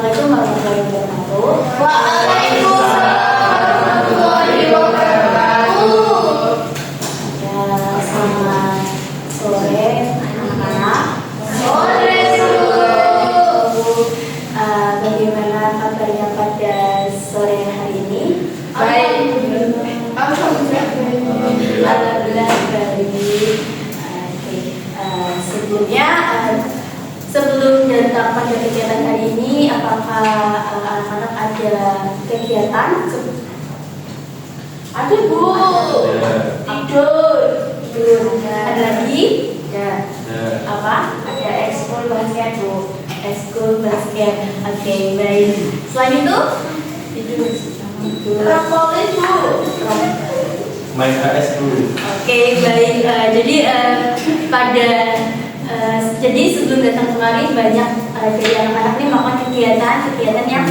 Assalamualaikum warahmatullahi wabarakatuh. Waalaikumsalam warahmatullahi wabarakatuh. Ya, selamat sore anak-anak. Sore guru. Bagaimana kabarnya pada sore hari ini? Baik. Alhamdulillah baik. Sebelumnya, sebelum datang pada kegiatan hari ini, apakah anak-anak ada kegiatan? Ada Bu. Tidur. Ada lagi? Ya. Apa? Ada ekskul basket Bu. Ekskul basket. Oke, baik. Selain itu? Tidur. Trampolin Bu. Main HS dulu. Oke, baik. Jadi sebelum datang kemari banyak dari anak-anak ini melakukan kegiatan yang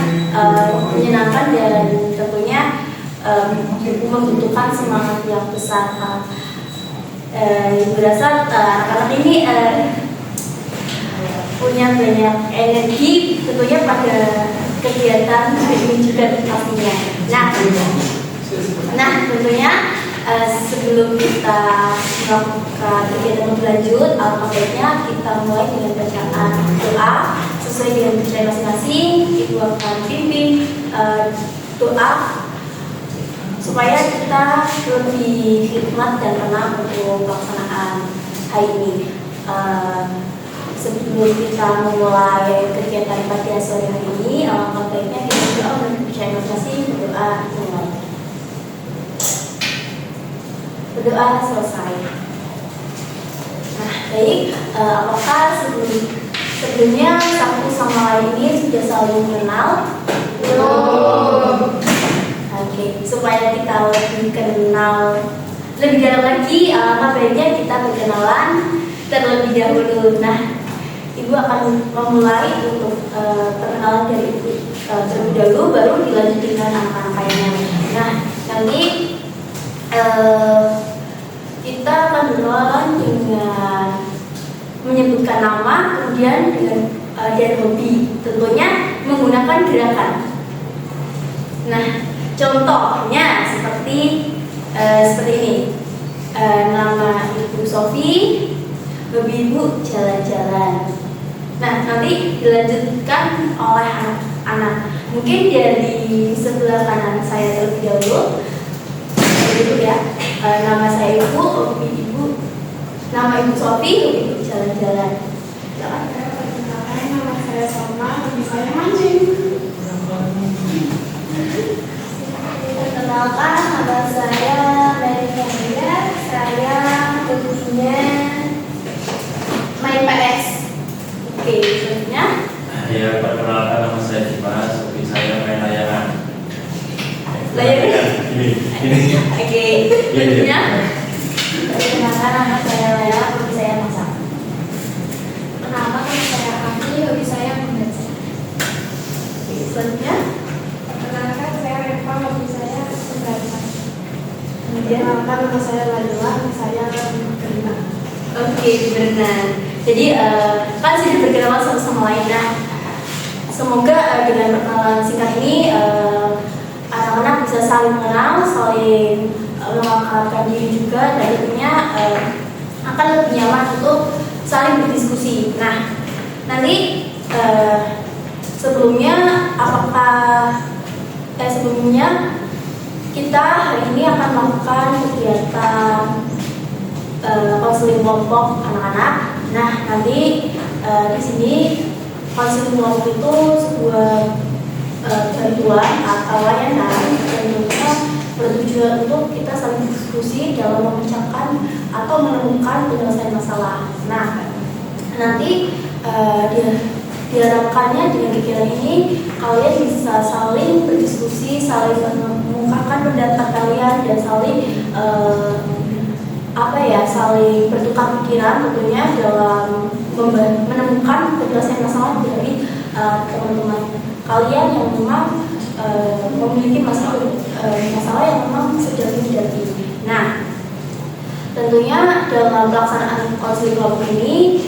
menyenangkan dan tentunya membutuhkan semangat yang besar. Ibu rasa anak-anak ini punya banyak energi tentunya pada kegiatan ini juga pastinya. Nah tentunya sebelum kita melakukan kegiatan lebih lanjut, alangkah baiknya kita mulai dengan bacaan doa sesuai dengan percaya masing-masing. Ibu akan pimpin doa supaya kita lebih hikmat dan tenang untuk pelaksanaan hari ini. Sebelum kita memulai kegiatan pada sore hari ini, alangkah baiknya kita berdoa dan percaya masing-masing berdoa mulai. Berdoa selesai. Nah, baik. Apakah sebelumnya satu sama lain ini sudah saling mengenal? Belum. Oke, supaya kita lebih kenal lebih dalam lagi, alangkah baiknya kita berkenalan terlebih dahulu. Nah, Ibu akan memulai untuk perkenalan dari Ibu terlebih dahulu, baru dilanjut dengan anak-anak lainnya. Nah, nanti kita akan berkenalan dengan menyebutkan nama, kemudian dengan dan hobi, tentunya menggunakan gerakan. Nah, contohnya seperti ini. Nama Ibu Sofi, hobi Ibu jalan-jalan. Nah, nanti dilanjutkan oleh anak-anak. Mungkin dari sebelah kanan saya terlebih dahulu. Itu ya, nama saya Ibu, hobi Ibu, nama Ibu Sofi, hobi Ibu jalan-jalan. Nama saya Soma, hobi saya mancing. Perkenalkan, nama saya Mary Candida. Saya hobinya main PS. Oke, selanjutnya. Ya, perkenalkan nama saya Dimas, hobi saya main layangan. Layangan? Ini. Oke, selanjutnya. Perkenalkan, nama saya Lea, hobi saya masak. Nama saya Ami, hobi saya membaca. Oke, selanjutnya. Perkenalkan saya Reva, hobi saya membaca. Kemudian. Perkenalkan nama saya Layla, hobi saya berenang. Oke, berenang. Jadi kan sudah berkenalan satu sama lain. Nah, semoga dengan perkenalan singkat ini anak-anak bisa saling mengenal, saling mengenalkan diri juga, dan tentunya akan lebih nyaman untuk saling berdiskusi. Nah, nanti sebelumnya kita hari ini akan melakukan kegiatan konseling kelompok anak-anak. Nah, nanti di sini konseling kelompok itu sebuah bantuan atau layanan tentunya bertujuan untuk kita saling diskusi dalam memecahkan atau menemukan penyelesaian masalah. Nah, nanti diharapkannya dengan kegiatan ini kalian bisa saling berdiskusi, saling mengungkapkan pendapat kalian dan saling saling bertukar pikiran tentunya dalam menemukan penyelesaian masalah dari teman-teman kalian yang memang memiliki masalah yang memang sedang dihadapi. Nah, tentunya dalam pelaksanaan konseling kelompok ini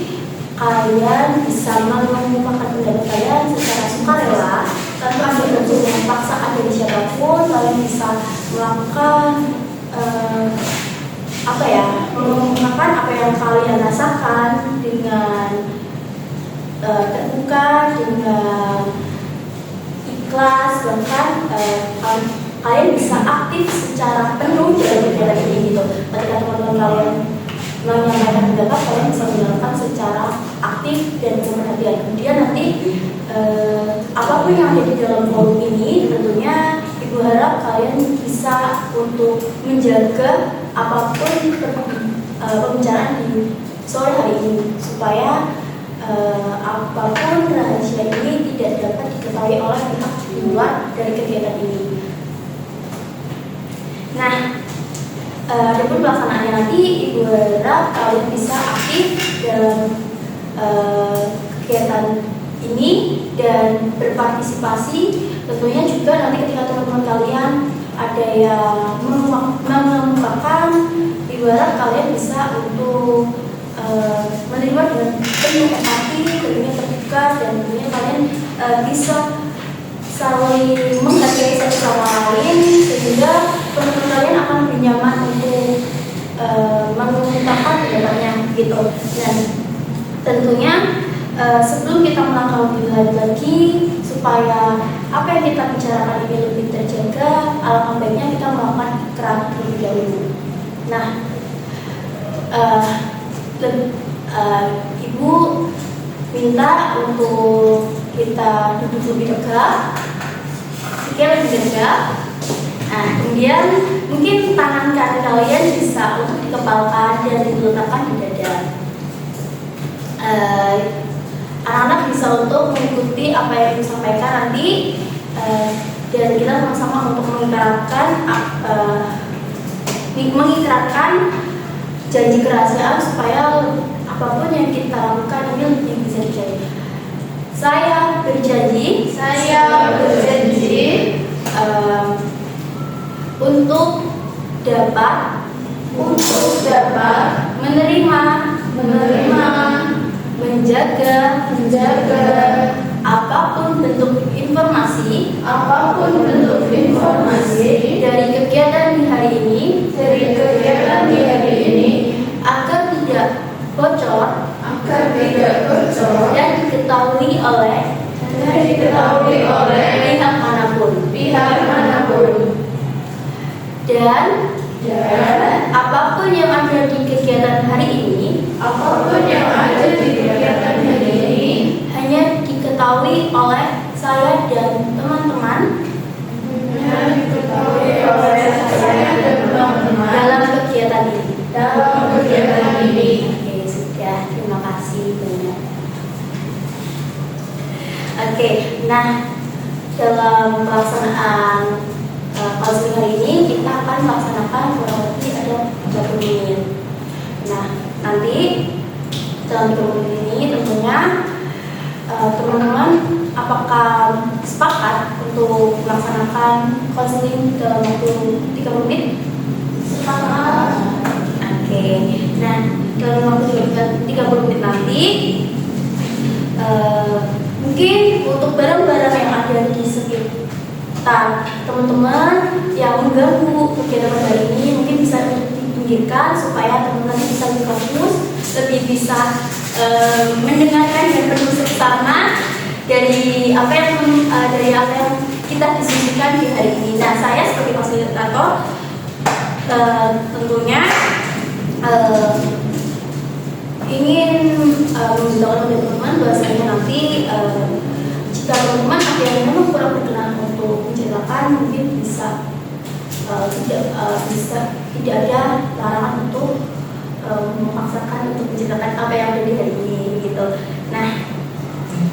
kalian bisa mengungkapkan pendapat kalian secara sukarela mengemukakan apa yang kalian rasakan dengan terbuka, dengan ikhlas, bahkan kalian bisa aktif secara penuh dalam kegiatan ini gitu. Ketika teman-teman kalian menyampaikan pendapat, kalian bisa menjalankan secara aktif dan perhatian. Kemudian nanti apapun yang ada di dalam forum ini, tentunya Ibu harap kalian bisa untuk menjaga apapun pembicaraan di sore hari ini, supaya apapun rahasia ini tidak dapat diketahui oleh pihak di luar dari kegiatan ini. Nah, adapun pelaksanaannya nanti, Ibu harap kalian bisa aktif dalam kegiatan ini dan berpartisipasi. Tentunya juga nanti ketika teman-teman kalian ada yang mengemukakan, Ibu harap kalian bisa untuk menerima dengan penuh empati, tentunya terbuka, dan tentunya kalian bisa saling menghargai satu sama lain, sehingga teman-teman kalian akan lebih nyaman untuk mengungkapkan pendapatnya gitu. Dan tentunya sebelum kita melangkah lebih lanjut lagi, supaya apa yang kita bicarakan ini lebih terjaga, alangkah baiknya kita melakukan ikrar terlebih dahulu. Nah, Ibu minta untuk kita duduk lebih tegak, lebih tegak. Nah, kemudian mungkin tangan kanan kalian bisa untuk dikepalkan dan diletakkan di dada. Anak-anak bisa untuk mengikuti apa yang disampaikan nanti, dan kita sama-sama untuk mengikrarkan janji kerahasiaan supaya apapun yang kita lakukan ini lebih bisa dijaga. Saya berjanji untuk dapat menerima, menjaga apapun bentuk informasi dari kegiatan di hari ini, agar tidak bocor dan diketahui oleh pihak manapun. Dan apapun yang ada di kegiatan hari ini hanya diketahui oleh saya dan teman-teman dalam kegiatan ini. Oke, sudah. Terima kasih banyak. Oke, nah, dalam pelaksanaan konseling hari ini kita akan melaksanakan kurang lebih ada 30 menit. Nah, nanti dalam 30 menit ini tentunya teman-teman apakah sepakat untuk melaksanakan konseling dalam waktu 30 menit? Sepakat. Oke. Nah, dalam waktu 30 menit nanti mungkin untuk barang-barang yang ada di sekitar teman-teman yang mengganggu kegiatan hari ini mungkin bisa dipinggirkan supaya teman-teman bisa lebih fokus, lebih bisa mendengarkan dan penuh seksama dari apa yang kita diskusikan di hari ini. Nah, saya sebagai fasilitator tentunya ingin memberitahukan kepada teman-teman bahwasanya nanti jika teman-teman ada yang memang kurang berkenan untuk menceritakan, mungkin tidak ada larangan untuk memaksakan untuk menceritakan apa yang ada di hari ini gitu. Nah,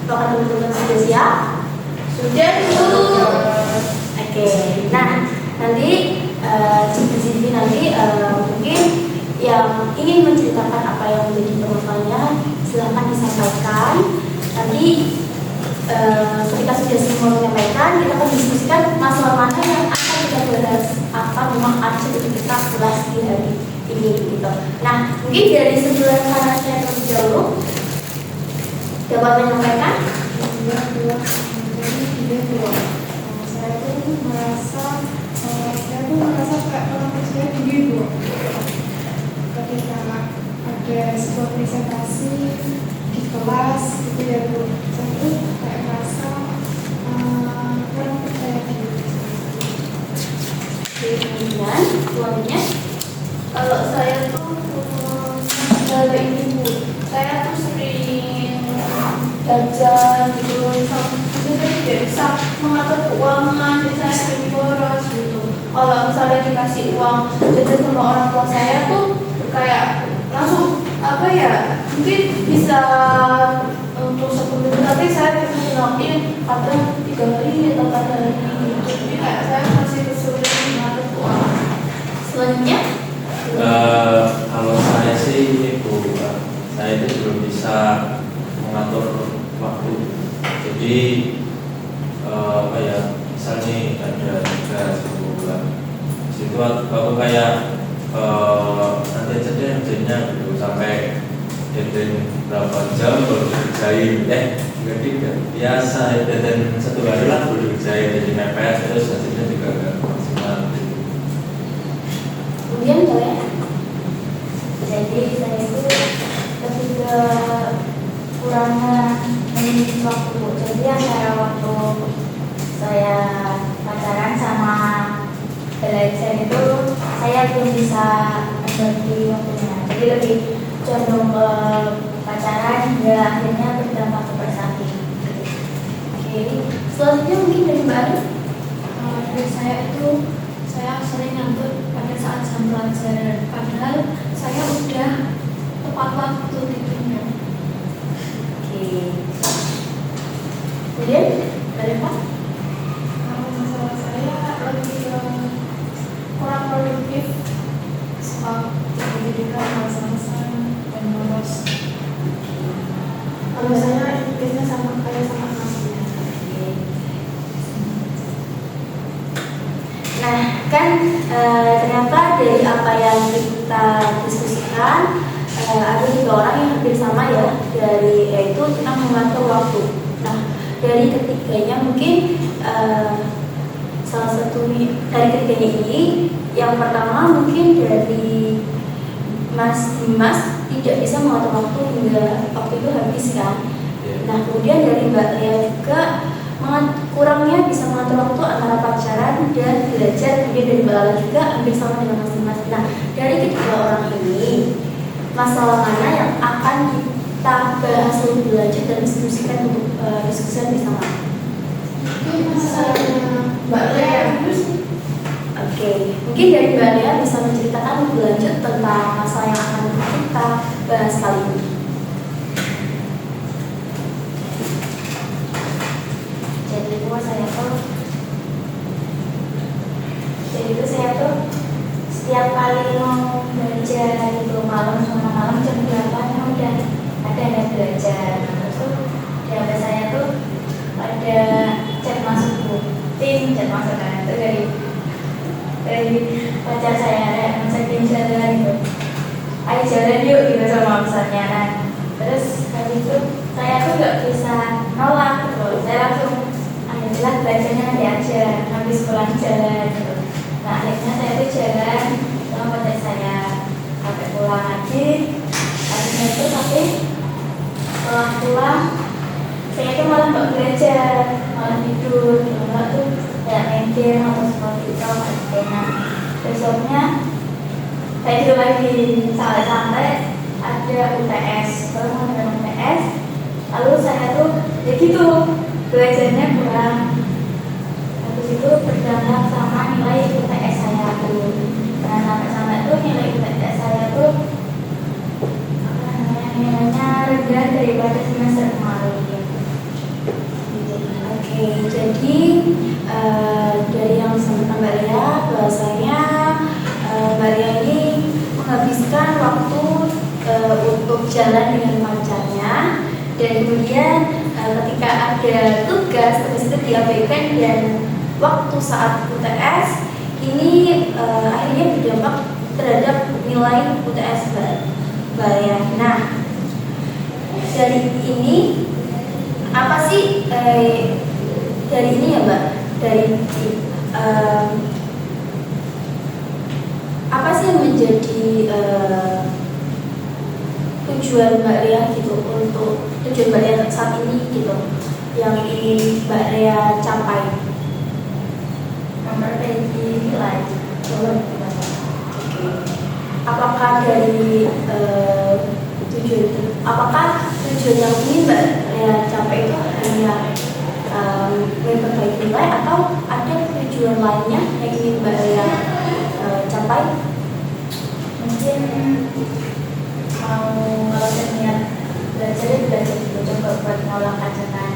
apakah teman-teman sudah siap? Sudah dulu. Oke. Nah, nanti di sini nanti mungkin yang ingin menceritakan apa yang menjadi permasalahannya silahkan disampaikan. Nanti ketika sudah semua menyampaikan, kita akan diskusikan masalah mana yang akan kita bahas, apa memang aja untuk kita ulas di hari ini gitu. Nah, mungkin dari sebelah kanan saya terlebih dahulu dapat menyampaikan. Saya tuh merasa kayak orang saya begitu. ketika ada sebuah presentasi di kelas gitu ya Bu, saya tuh kayak merasa kurang percaya diri. Kemudian selanjutnya kalau saya tuh dari ibu, saya tuh sering jajan gitu, jadi tidak bisa mengatur keuangan, jadi saya sering boros gitu. Kalau misalnya dikasih uang jajan sama orang tua saya tuh kayak langsung apa ya, mungkin bisa untuk 10 menit, tapi saya bisa ngelakuin kadang 3 hari atau 4 hari gitu. Jadi kayak saya masih kesulitan mengatur keuangan. Selanjutnya Kalau saya sih saya itu belum bisa mengatur waktu. Jadi apa ya, misalnya ada tugas sebulan, situ aku kayak nanti aja deh kerjanya gitu, sampai deadline berapa jam baru dikerjain. Jadi biasa deadline 1 hari lah baru dikerjain, jadi mepet, terus hasilnya juga gak maksimal gitu. kemudian saya, jadi saya itu ketika kurangnya memiliki waktu. Jadi antara waktu saya pacaran sama belajar itu saya belum bisa membagi waktunya. Jadi lebih condong ke pacaran hingga akhirnya berdampak ke prestasi. Oke, selanjutnya mungkin dari Mbak Ari. Dari saya itu, saya sering ngantuk pada saat jam pelajaran, padahal saya udah tepat waktu tidurnya. Oke. Kemudian dari Pak. Kalau masalah saya lebih ke kurang produktif, soal pendidikan, masa-masa dan boros. Kalau saya biasanya sama kayak sama anaknya. Nah, kan ternyata dari apa yang kita diskusikan ada 3 orang yang hampir sama ya, dari yaitu kita mengatur waktu. Nah, dari ketiganya mungkin salah satu dari ketiganya ini, yang pertama mungkin dari Mas Dimas tidak bisa mengatur waktu hingga waktu itu habis kan. Nah, kemudian dari Mbak Lea juga kurangnya bisa mengatur waktu antara pacaran dan belajar. Kemudian dari Mbak Lala juga hampir sama dengan Mas Dimas. Nah, dari ketiga orang ini, masalah mana yang akan kita bahas lebih lanjut dan diskusikan untuk diskusi bersama? Mungkin masalahnya Mbak Lea terus. Oke, mungkin dari Mbak Lea bisa menceritakan lebih lanjut tentang masalah yang akan kita bahas kali ini. Jadi itu saya tuh setiap kali mau belajar itu malam sama malam jam 8 udah ada yang belajar. Terus tuh di HP saya tuh ada chat masuk booking, chat masuk kan itu dari pacar saya yang ngajakin jalan gitu. Ayo jalan yuk gitu sama misalnya kan. Terus habis itu saya tuh gak bisa nolak gitu. Saya langsung alhamdulillah belajarnya nanti aja, habis pulang jalan gitu. Nah, akhirnya saya tuh jalan sama pacar saya sampai pulang lagi. Akhirnya itu tapi setelah pulang saya tuh malah nggak belajar, malah tidur. Malah tuh kayak main game atau seperti itu. Nah, besoknya saya tidur lagi sampai ada UTS, baru mau ada UTS. Lalu saya tuh ya gitu belajarnya kurang. Habis itu berdampak sama nilai UTS saya tuh. Nah, sampai tuh nilai UTS saya tuh nilainya rendah daripada semester kemarin. Oke, jadi dari yang disampaikan Mbak Lea, bahwasanya Mbak Lea ini menghabiskan waktu untuk jalan dengan pacarnya, dan kemudian ketika ada tugas itu diabaikan, dan waktu saat UTS ini akhirnya berdampak terhadap nilai UTS Mbak Lea. Nah, dari ini apa sih dari ini ya Mbak, dari apa sih yang menjadi tujuan Mbak Ria gitu, untuk tujuan Mbak Ria saat ini gitu, yang ingin Mbak Ria capai? Memperbaiki nilai. Apakah dari tujuan yang ingin Mbak Ria capai itu hanya memperbaiki nilai, atau ada tujuan lainnya yang ingin Mbak Ria capai? Mungkin mau kalau saya niat belajar gitu, coba buat ngolah ajakan.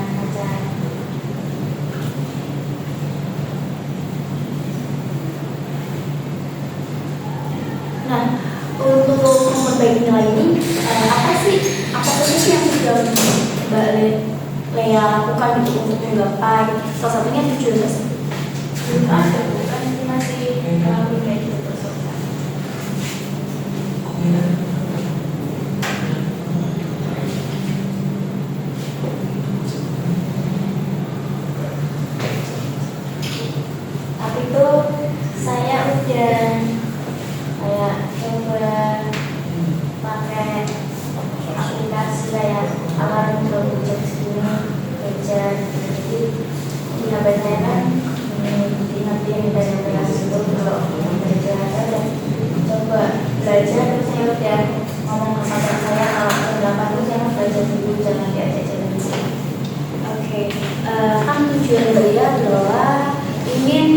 Nah, untuk memperbaiki nilai ini, apa saja sih yang sudah Mbak Ria lakukan gitu untuk menggapai salah satunya tujuan tersebut? Ada bukan ini masih kayak gitu terus. Tapi itu saya udah kayak coba pakai aplikasi kayak alarm untuk jam segini kerja. Jadi di HP saya kan diingetin dari aplikasi itu kalau belajar dan coba belajar. Terus saya udah ngomong ke sahabat saya kalau ke-8 itu saya belajar dulu, jangan diajak jalan dulu. Oke, kan tujuan Mbak adalah ingin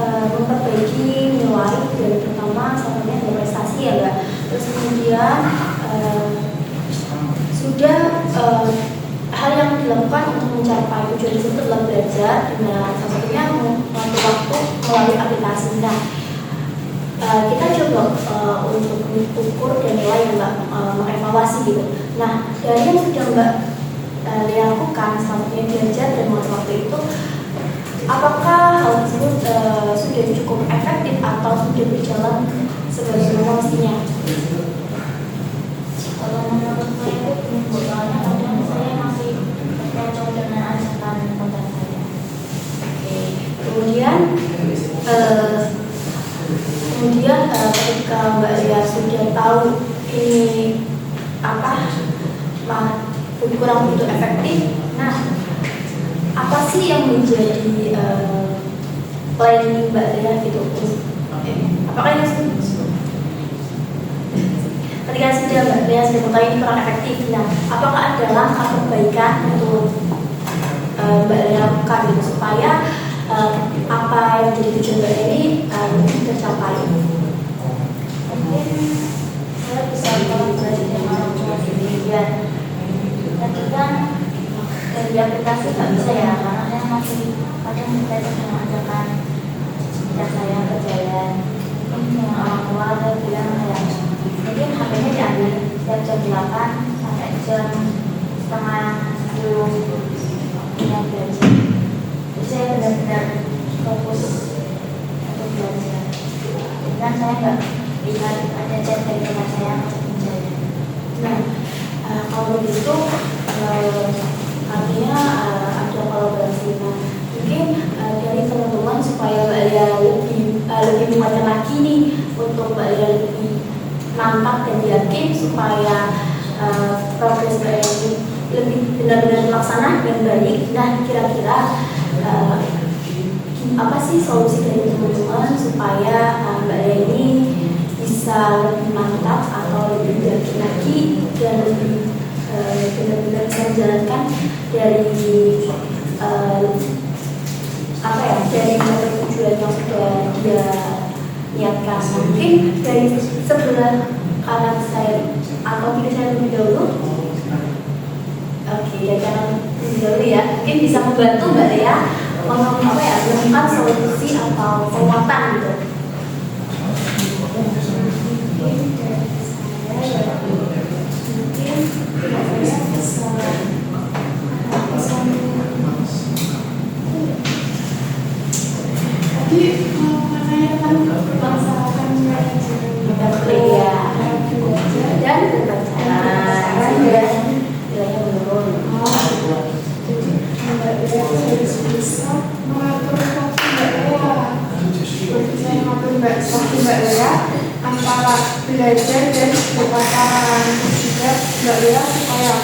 memperbaiki nilai dari pertama sampai dari prestasi ya Mbak. Terus kemudian sudah hal yang dilakukan untuk mencapai tujuan tersebut adalah belajar dengan salah satunya waktu melalui aplikasi. Nah, kita coba untuk mengukur dan nilai yang Mbak mengevaluasi gitu. Nah, dari yang sudah Mbak dilakukan selama belajar dan waktu itu, apakah hal tersebut sudah cukup efektif atau sudah berjalan sebagaimana mestinya? Kalau menurut saya itu belum, soalnya kadang saya masih terkecoh dengan ajakan konten saya. Oke. Kemudian ketika Mbak Ria sudah tahu ini kurang begitu efektif, nah apa sih yang menjadi planning Mbak Ria gitu? Apakah yang ketika sudah Mbak Ria sudah mengetahui ini kurang efektif, nah apakah ada langkah perbaikan untuk Mbak Ria lakukan gitu, supaya apa yang menjadi tujuan Mbak Ria ini lebih tercapai? Mungkin saya bisa kolaborasi dengan orang tua sendiri dan ketika dari aplikasi nggak bisa ya, karena saya masih kadang berkaitan dengan ajakan sejak saya ke jalan. Mungkin dengan orang tua saya bilang kayak mungkin HP-nya diambil setiap jam 8 sampai jam setengah 10 yang belajar. Jadi saya benar-benar fokus untuk belajar. Dan saya nggak lihat ada chat dari teman saya untuk belajar. Nah, kalau begitu artinya ada kolaborasi. Nah, mungkin dari teman-teman supaya Mbak Ria lebih menguatkan lagi nih, untuk Mbak Ria lebih mantap dan yakin supaya progres Mbak Ria ini lebih benar-benar terlaksana dengan baik. Nah, kira-kira apa sih solusi dari teman-teman supaya Mbak Ria ini bisa lebih mantap atau lebih yakin lagi dan lebih benar-benar bisa menjalankan dari dari tujuan yang sudah dia niatkan. Mungkin dari sebelah kanan saya atau kiri saya lebih dahulu. Oke, dari kanan lebih dahulu ya. Mungkin bisa membantu Mbak Ria menemukan solusi atau penguatan gitu. Tadi menanyakan masalahkan dan berbicara nilainya menurun. Jadi harus bisa mengatur waktu Mbak Ria. Bisa mengatur waktu Mbak Ria antara belajar dan berpacaran. biar Mbak Lea supaya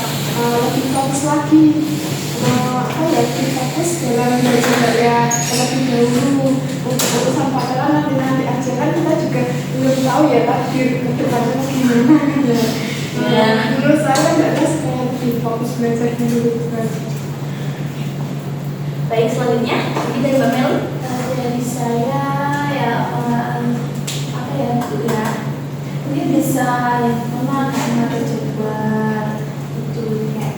lebih fokus lagi, lebih fokus dalam belajar Mbak Lea terlebih dahulu. Untuk urusan pacaran nanti aja, kan kita juga belum tahu ya takdir ke depannya gimana gitu. Menurut saya Mbak Lea supaya lebih fokus belajar dulu. Baik, selanjutnya ini dari Mbak Mel. Dari saya ya apa ya mungkin bisa yang pertama karena coba itu kayak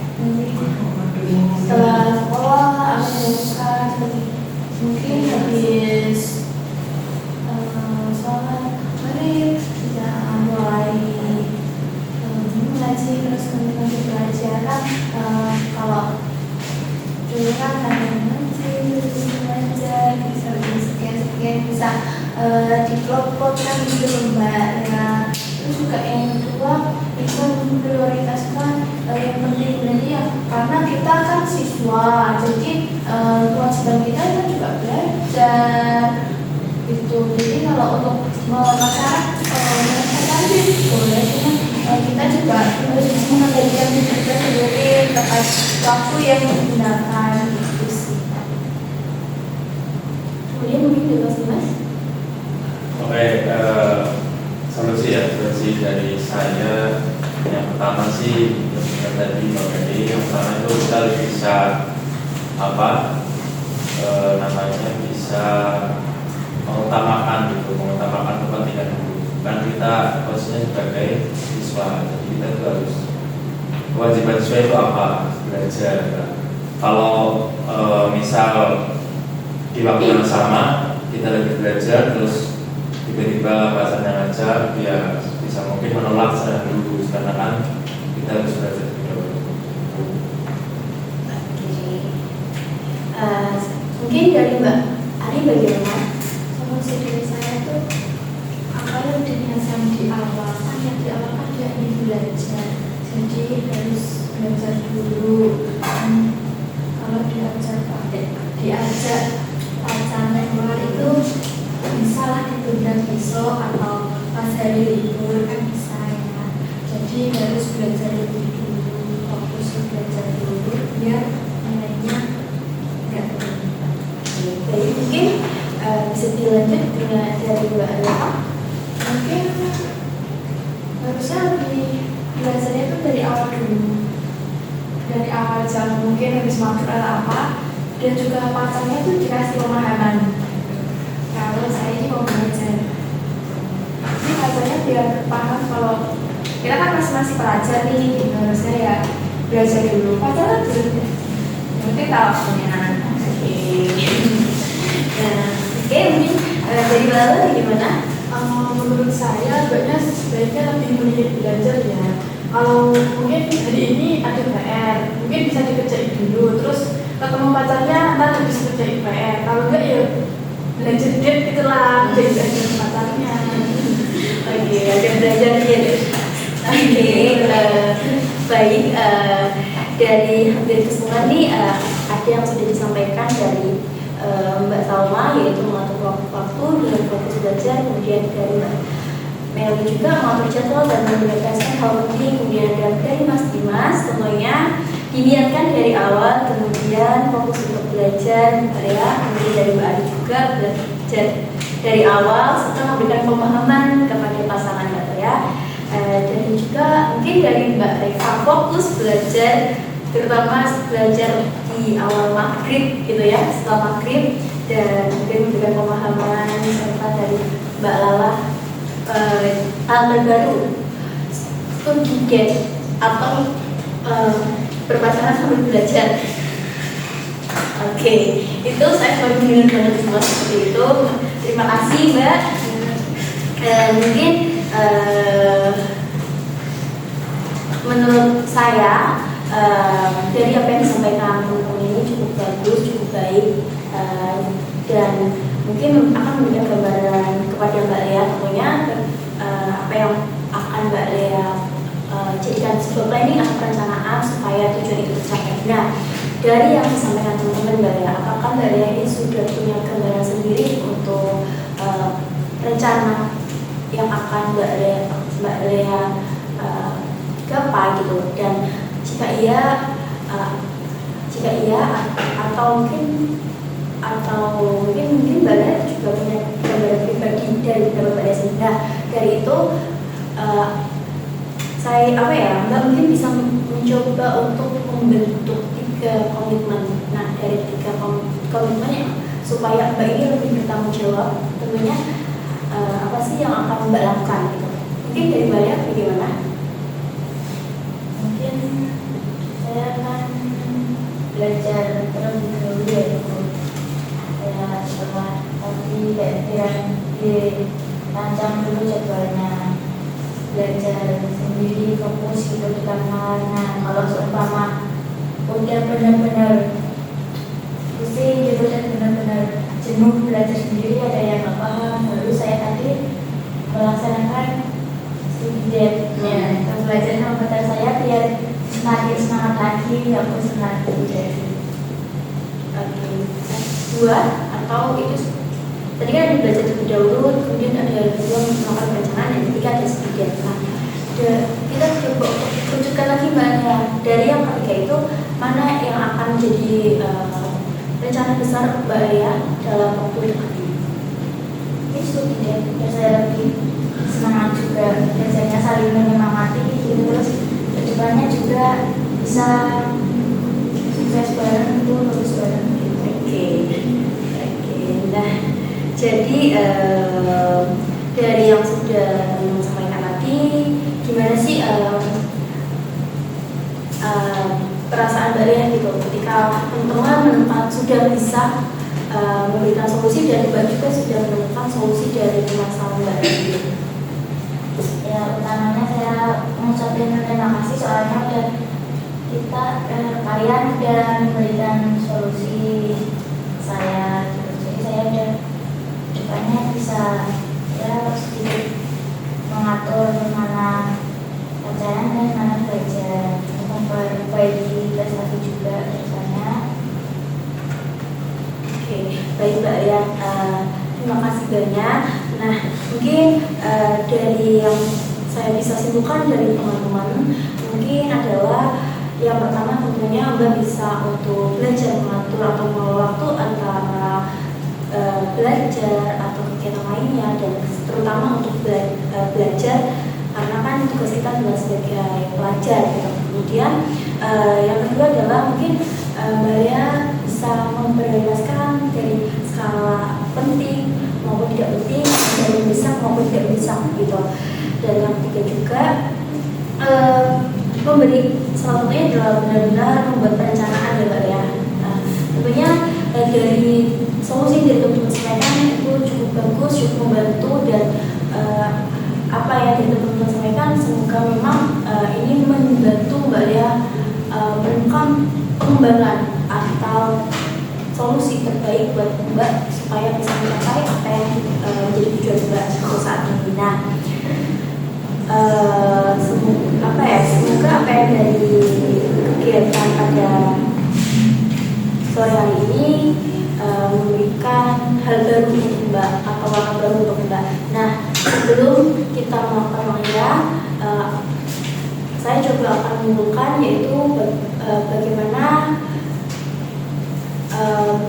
setelah sekolah aku lakukan mungkin habis sholat maghrib bisa mulai mengaji terus kemudian belajar kan kalau dulu kan ada ngaji terus belajar bisa sekian bisa dikelompokkan gitu Mbak ya. Terus juga yang kedua bisa memprioritaskan yang penting berarti ya karena kita kan siswa jadi kewajiban kita kan juga belajar gitu. Jadi kalau untuk masyarakat boleh cuma kita juga harus mengendalikan diri kita sendiri terkait waktu yang digunakan gitu sih. Kemudian mungkin dari Mas Dimas. Oke, solusi dari saya yang pertama sih yang tadi Mbak Medi, yang pertama itu kita bisa bisa mengutamakan kepentingan guru. Kan kita posisinya sebagai siswa, jadi kita itu harus kewajiban siswa itu apa? Belajar. Kalau misal di waktu yang sama kita lagi belajar terus tiba-tiba bahasanya ngajar, ya bisa mungkin menolak secara dulu karena kan kita harus belajar dulu. Mungkin dari Mbak Ari bagaimana? Solusi dari saya itu apa yang diniatkan di awal kan yang di awal kan dia ingin belajar, jadi harus belajar dulu. Kalau diajak pacaran itu bisa lah ditunda besok atau pas hari libur kan bisa ya. Jadi harus belajar lebih dulu, fokus belajar dulu biar nilainya nggak turun. Jadi mungkin bisa dilanjut dengan dari Mbak Ella. Mungkin harusnya lebih belajarnya itu dari awal dulu, dari awal jam mungkin habis maghrib atau apa, dan juga pacarnya itu dikasih pemahaman kalau saya ini mau belajar. Jadi pacarnya biar paham kalau kita kan masih pelajar nih, gitu. Harusnya ya belajar dulu, pacaran dulu. Mungkin kalau punya Oke, mungkin dari Mbak Ella gimana? menurut saya sebaiknya lebih memilih belajar ya. Kalau mungkin hari ini ada PR, mungkin bisa dikerjain dulu, terus ketemu pacarnya ntar habis kerjain PR. Kalau enggak ya belajar date itulah, jadi belajar pacarnya. Oke, ada belajar gitu. Oke, baik. Dari hampir keseluruhan nih ada yang sudah disampaikan dari Mbak Salma, yaitu mengatur waktu dengan fokus belajar. Kemudian dari Mbak Meli juga mengatur jadwal dan memprioritaskan hal penting. Kemudian dari Mas Dimas tentunya diniatkan dari awal, kemudian fokus untuk belajar ya. Kemudian dari Mbak Ari juga belajar dari awal setelah memberikan pemahaman kepada pasangan ya. Dan juga mungkin dari Mbak Reva fokus belajar, terutama belajar di awal maghrib gitu ya, setelah maghrib, dan mungkin memberikan pemahaman serta dari Mbak Lala hal terbaru studi date atau berpacaran sambil belajar. Oke, itu saya baru mendengar banget semua seperti itu. Terima kasih Mbak. Mungkin menurut saya dari apa yang disampaikan teman-teman ini cukup bagus, cukup baik, dan mungkin akan memberikan gambaran kepada Mbak Lea tentunya apa yang akan Mbak Lea jadikan sebuah planning atau perencanaan supaya tujuan itu tercapai. Nah, dari yang disampaikan teman-teman Mbak Lea, apakah Mbak Lea ini sudah punya gambaran sendiri untuk rencana yang akan Mbak Lea digapai gitu. Dan jika iya atau mungkin Mbak Lia juga punya gambaran pribadi dari beberapa Mbak Lia sendiri. Nah, dari itu Mbak mungkin bisa mencoba untuk membentuk 3 komitmen. Nah, dari 3 komitmen yang supaya Mbak ini lebih bertanggung jawab, tentunya apa sih yang akan Mbak lakukan gitu. Mungkin dari Mbak Lia bagaimana? Mungkin saya akan belajar terlebih dahulu ya Bu. Saya setelah tadi dirancang dulu jadwalnya, belajar sendiri, fokus gitu di kamar. Nah, kalau seumpama udah benar-benar pusing gitu dan benar-benar jenuh belajar sendiri, ada yang nggak paham, lalu saya tadi melaksanakan studi date-nya, belajar sama pacar saya biar semakin semangat lagi, nggak bosan lagi jadi. Oke. 2 atau itu tadi kan ada belajar terlebih dahulu, kemudian ada 2 melakukan perencanaan, dan 3 ada studi date. Nah, kita coba rujukan lagi Mbak Lia, dari yang ketiga itu mana yang akan menjadi rencana besar Mbak Lia dalam waktu dekat ini? Ini studi date biar saya lebih semangat juga, biasanya saling menyemangati gitu, terus kedepannya juga bisa sukses bareng itu, lulus bareng gitu. Oke. Nah, jadi dari yang sudah teman-teman sampaikan tadi, gimana sih perasaan Mbak Lia gitu ketika teman-teman sudah bisa memberikan solusi, dan Mbak juga sudah menemukan solusi dari masalah Mbak Lia gitu. Ya, utamanya saya mengucapkan terima kasih soalnya udah kalian udah memberikan solusi saya gitu. Jadi saya udah depannya bisa ya sedikit mengatur mana pacaran dan mana belajar, memperbaiki prestasi juga depannya. Oke, baik Mbak Lia, terima kasih banyak. Nah, mungkin dari yang saya bisa simpulkan dari teman-teman mungkin adalah yang pertama tentunya Mbak bisa untuk belajar mengatur atau mengelola waktu antara belajar atau kegiatan lainnya, dan terutama untuk belajar, karena kan tugas kita adalah sebagai pelajar gitu. Kemudian yang kedua adalah mungkin Mbak Lia bisa memprioritaskan dari skala penting maupun tidak penting, dari mendesak maupun tidak mendesak gitu. Dan yang ketiga juga memberi, salah satunya adalah benar-benar membuat perencanaan ya Mbak ya. Nah, tentunya dari solusi dari teman-teman sampaikan itu cukup bagus, cukup membantu, dan apa yang dari teman-teman sampaikan semoga memang ini membantu Mbak ya menemukan pengembangan atau solusi terbaik buat Mbak supaya bisa mencapai apa yang menjadi tujuan Mbak untuk saat ini. Nah, semoga apa yang dari kegiatan pada sore hari ini memberikan hal baru untuk Mbak atau warna baru untuk Mbak. Nah, sebelum kita melakukan langkah, saya coba akan menunjukkan yaitu bagaimana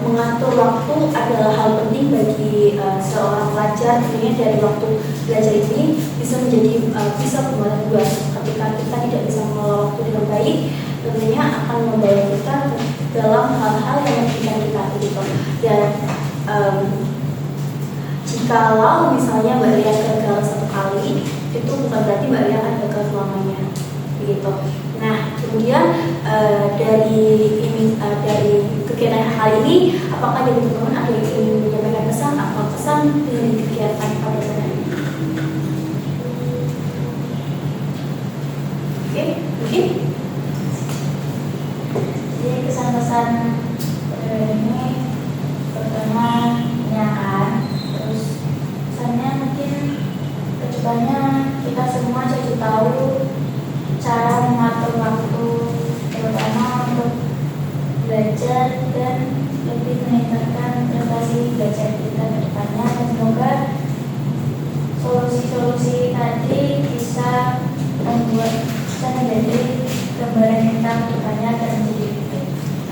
mengatur waktu adalah hal penting bagi seorang pelajar. Tentunya dari waktu belajar ini bisa menjadi bisa bermata dua. Ketika kita tidak bisa mengelola waktu dengan baik, tentunya akan membawa kita dalam hal-hal yang merugikan kita begitu. Dan jikalau misalnya Mbak Lia gagal 1 kali, itu bukan berarti Mbak Lia akan gagal selamanya begitu. Nah, kemudian dari kegiatan hal ini, apakah dari teman-teman ada yang ingin menyampaikan pesan atau pesan dari kegiatan pada sore ini? Oke, mungkin. Jadi kesan-kesan ini pertama menyenangkan, terus kesannya mungkin kedepannya kita semua jadi tahu cara mengatur waktu, terutama untuk belajar dan lebih meningkatkan prestasi belajar kita ke depannya. Dan semoga solusi-solusi tadi bisa menjadi kedepannya dan menjadi lebih baik.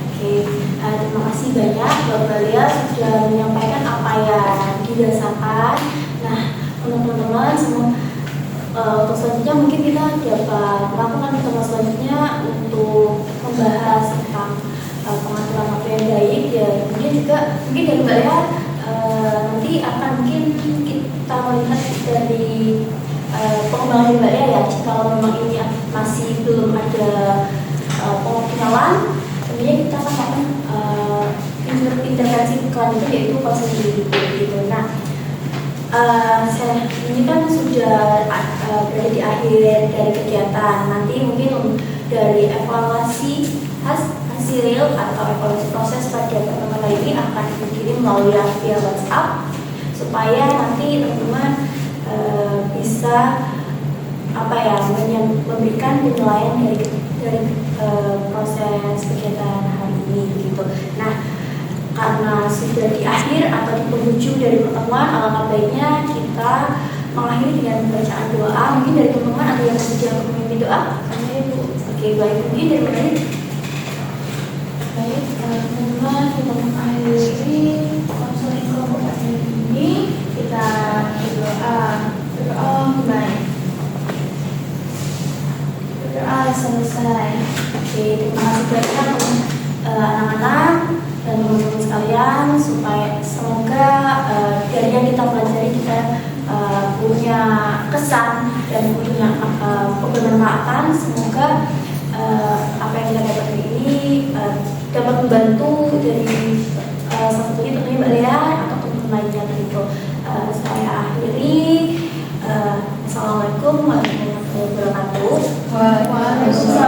Oke, terima kasih banyak Mbak Balia sudah menyampaikan apa yang dirasakan. Nah, untuk teman-teman semua, untuk selanjutnya mungkin kita dapat melakukan pertemuan selanjutnya untuk membahas tentang pengaturan waktu yang baik, dan kemudian juga mungkin dari Mbak Lea nanti akan mungkin kita melihat dari pengembangan Mbak Lea ya, kalau memang ini masih belum ada pengoptimalan, tentunya kita akan melakukan intervensi selanjutnya yaitu konseling gitu. Nah, ini kan sudah berada di akhir dari kegiatan. Nanti mungkin dari evaluasi hasil atau evaluasi proses pada pertemuan kali ini akan dikirim melalui via WhatsApp supaya nanti teman-teman bisa memberikan penilaian dari proses kegiatan hari ini gitu. Nah, karena sudah di akhir atau di penghujung dari pertemuan, alangkah baiknya kita mengakhiri dengan bacaan doa. Mungkin dari teman-teman ada yang bersedia untuk memimpin doa? Oke, baik, mungkin dari mana? Baik, teman-teman, kita mengakhiri konseling kelompok hari ini. Kita berdoa mulai. Berdoa selesai. Oke, terima kasih banyak anak-anak dan teman-teman sekalian, supaya semoga dari yang kita pelajari kita punya kesan dan punya kebermanfaatan. Semoga apa yang kita dapat hari ini dapat membantu dari salah satunya tentunya Mbak Lea atau teman-teman lainnya begitu. Saya akhiri. Assalamualaikum warahmatullahi wabarakatuh. Waalaikumsalam.